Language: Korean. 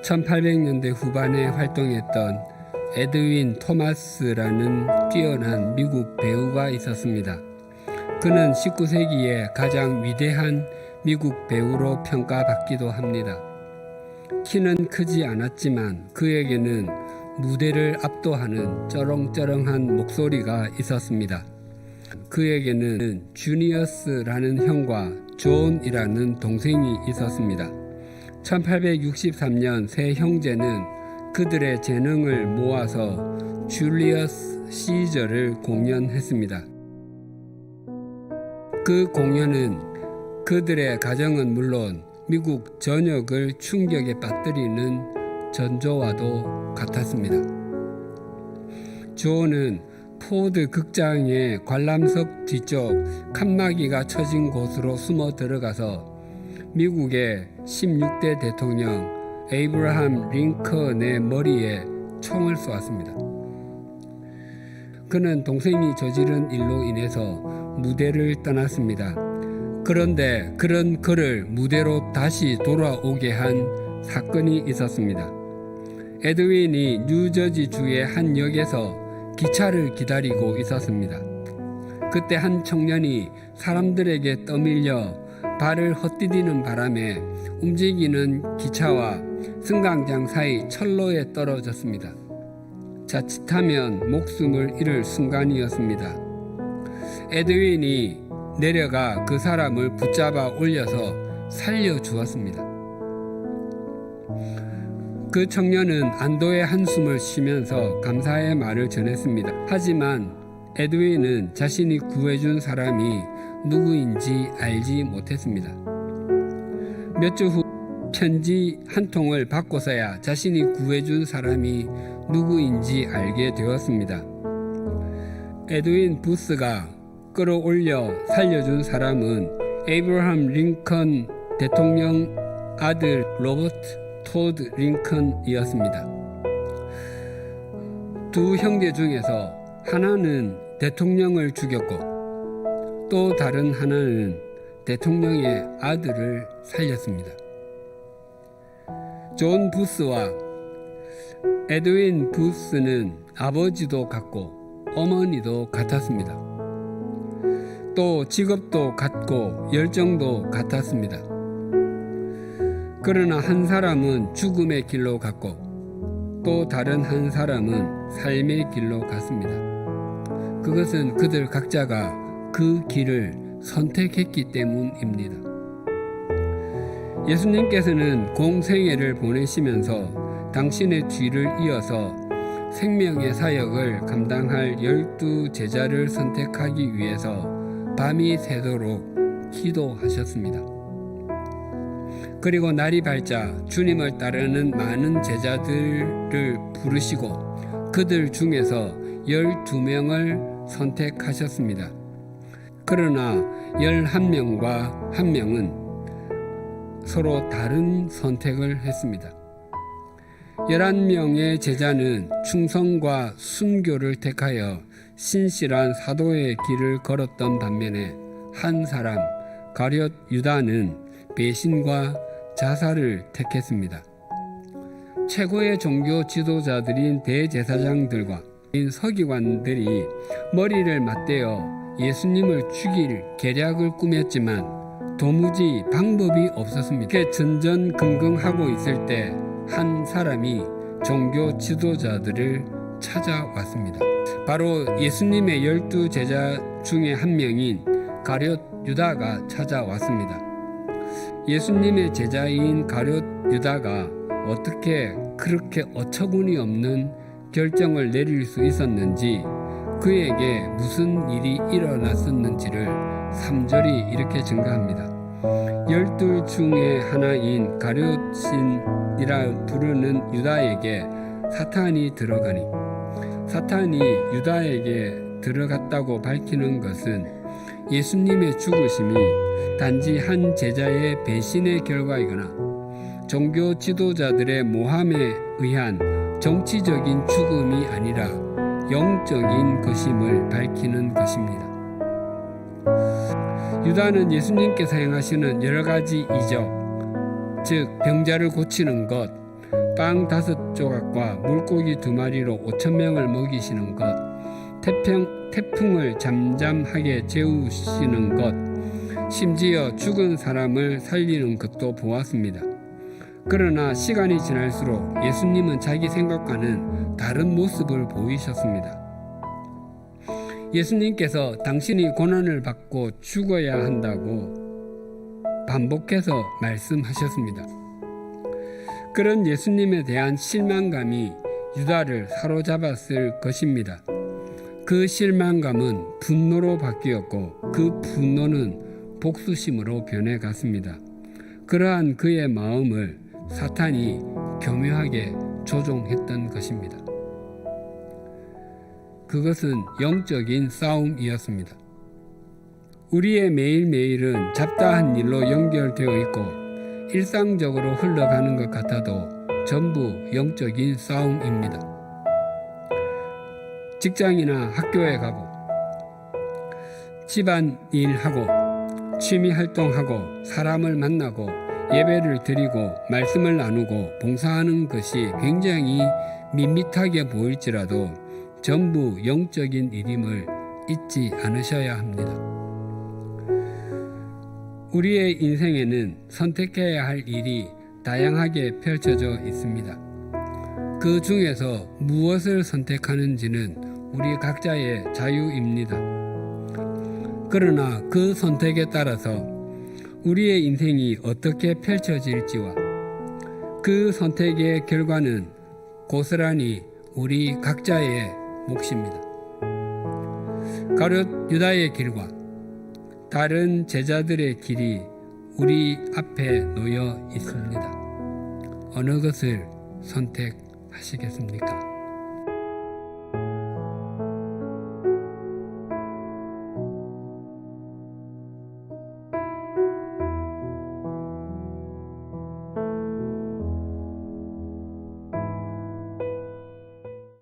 1800년대 후반에 활동했던 에드윈 토마스라는 뛰어난 미국 배우가 있었습니다. 그는 19세기의 가장 위대한 미국 배우로 평가받기도 합니다. 키는 크지 않았지만 그에게는 무대를 압도하는 쩌렁쩌렁한 목소리가 있었습니다. 그에게는 주니어스라는 형과 존이라는 동생이 있었습니다. 1863년 세 형제는 그들의 재능을 모아서 줄리어스 시저를 공연했습니다. 그 공연은 그들의 가정은 물론 미국 전역을 충격에 빠뜨리는 전조와도 같았습니다. 존은 포드 극장의 관람석 뒤쪽 칸막이가 쳐진 곳으로 숨어 들어가서 미국의 16대 대통령 에이브러함 링컨의 머리에 총을 쏘았습니다. 그는 동생이 저지른 일로 인해서 무대를 떠났습니다. 그런데 그런 그를 무대로 다시 돌아오게 한 사건이 있었습니다. 에드윈이 뉴저지주의 한 역에서 기차를 기다리고 있었습니다. 그때 한 청년이 사람들에게 떠밀려 발을 헛디디는 바람에 움직이는 기차와 승강장 사이 철로에 떨어졌습니다. 자칫하면 목숨을 잃을 순간이었습니다. 에드윈이 내려가 그 사람을 붙잡아 올려서 살려주었습니다. 그 청년은 안도의 한숨을 쉬면서 감사의 말을 전했습니다. 하지만 에드윈은 자신이 구해준 사람이 누구인지 알지 못했습니다. 몇 주 후 편지 한 통을 받고서야 자신이 구해준 사람이 누구인지 알게 되었습니다. 에드윈 부스가 끌어올려 살려준 사람은 에이브러함 링컨 대통령 아들 로버트 토드 링컨이었습니다. 두 형제 중에서 하나는 대통령을 죽였고 또 다른 하나는 대통령의 아들을 살렸습니다. 존 부스와 에드윈 부스는 아버지도 같고 어머니도 같았습니다. 또 직업도 같고 열정도 같았습니다. 그러나 한 사람은 죽음의 길로 갔고 또 다른 한 사람은 삶의 길로 갔습니다. 그것은 그들 각자가 그 길을 선택했기 때문입니다. 예수님께서는 공생애를 보내시면서 당신의 뒤를 이어서 생명의 사역을 감당할 12 제자를 선택하기 위해서 밤이 새도록 기도하셨습니다. 그리고 날이 밝자 주님을 따르는 많은 제자들을 부르시고 그들 중에서 12명을 선택하셨습니다. 그러나 11명과 한 명은 서로 다른 선택을 했습니다. 11명의 제자는 충성과 순교를 택하여 신실한 사도의 길을 걸었던 반면에 한 사람 가룟 유다는 배신과 자살을 택했습니다. 최고의 종교 지도자들인 대제사장들과 서기관들이 머리를 맞대어 예수님을 죽일 계략을 꾸몄지만 도무지 방법이 없었습니다. 그렇게 전전긍긍하고 있을 때 한 사람이 종교 지도자들을 찾아왔습니다. 바로 예수님의 12 제자 중에 한 명인 가룟 유다가 찾아왔습니다. 예수님의 제자인 가룟 유다가 어떻게 그렇게 어처구니 없는 결정을 내릴 수 있었는지, 그에게 무슨 일이 일어났었는지를 3절이 이렇게 증가합니다. 12 중에 하나인 가룟신이라 부르는 유다에게 사탄이 들어가니, 사탄이 유다에게 들어갔다고 밝히는 것은 예수님의 죽으심이 단지 한 제자의 배신의 결과이거나 종교 지도자들의 모함에 의한 정치적인 죽음이 아니라 영적인 것임을 밝히는 것입니다. 유다는 예수님께서 행하시는 여러 가지 이적, 즉 병자를 고치는 것, 빵 5조각과 물고기 2마리로 5,000명을 먹이시는 것, 태풍을 잠잠하게 재우시는 것, 심지어 죽은 사람을 살리는 것도 보았습니다. 그러나 시간이 지날수록 예수님은 자기 생각과는 다른 모습을 보이셨습니다. 예수님께서 당신이 고난을 받고 죽어야 한다고 반복해서 말씀하셨습니다. 그런 예수님에 대한 실망감이 유다를 사로잡았을 것입니다. 그 실망감은 분노로 바뀌었고 그 분노는 복수심으로 변해갔습니다. 그러한 그의 마음을 사탄이 교묘하게 조종했던 것입니다. 그것은 영적인 싸움이었습니다. 우리의 매일매일은 잡다한 일로 연결되어 있고 일상적으로 흘러가는 것 같아도 전부 영적인 싸움입니다. 직장이나 학교에 가고 집안일하고 취미활동하고 사람을 만나고 예배를 드리고 말씀을 나누고 봉사하는 것이 굉장히 밋밋하게 보일지라도 전부 영적인 일임을 잊지 않으셔야 합니다. 우리의 인생에는 선택해야 할 일이 다양하게 펼쳐져 있습니다. 그 중에서 무엇을 선택하는지는 우리 각자의 자유입니다. 그러나 그 선택에 따라서 우리의 인생이 어떻게 펼쳐질지와 그 선택의 결과는 고스란히 우리 각자의 몫입니다. 가룟 유다의 길과 다른 제자들의 길이 우리 앞에 놓여 있습니다. 어느 것을 선택하시겠습니까?